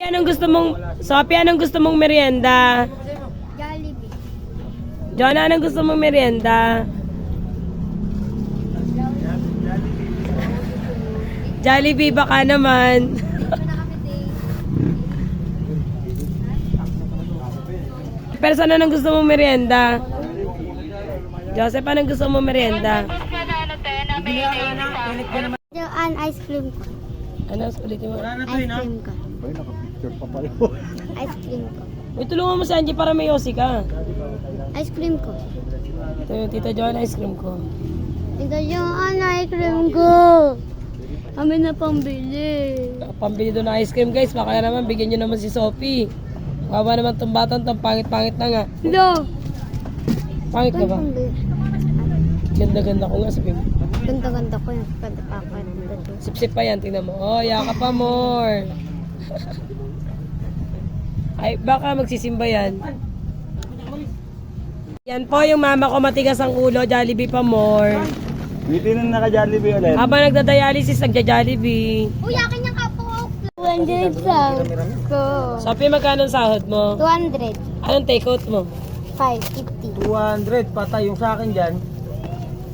Sophie, anong gusto mong merienda? Jollibee. Jonah, anong gusto mong merienda? Jollibee, baka naman. Pero saan anong gusto mong merienda? Joseph, anong gusto mong merienda? Joan, ice cream ko. Ano, ulitin mo? Ice cream ko. Ay, naka-picture pa pala. Ice cream ko. Uy, tulungan mo si Angie para may yosi ka. Ice cream ko. Ito yung Tita Joanna, ice cream ko. Ito Joan, ice cream ko. Kami na pambili. Pambili doon ng ice cream, guys. Baka naman, bigyan nyo naman si Sophie. Kawa naman itong batang, itong pangit-pangit na nga. Hello. Pangit ka ba? Ganda-ganda ko nga, sabi mo. Ganda-ganda ko yung ganda pa ako. Sip-sip pa yan, tingnan mo. Oh, yaka pa more. Ay, baka magsisimba yan. Yan po yung mama ko, matigas ang ulo, Jollibee pa more. Ngiti na naka-Jollibee ulit. Habang nagda-dialysis, nagja-Jollibee. Uy, akin yung kapo. 200 lang ko. Sophie, magkano ang sahod mo? 200. Anong take-out mo? 550. 200 patay yung sa akin dyan.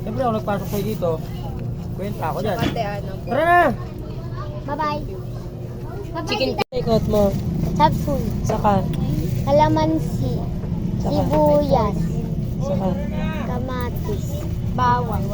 Siyempre ako nagpasok kayo dito. Kwenta ako dyan. Tara na! Bye-bye. Bye-bye. Chicken take-out mo. Sapsun. Saka, Kalamansi. Sibuyas. saka. Kamatis. Bawang.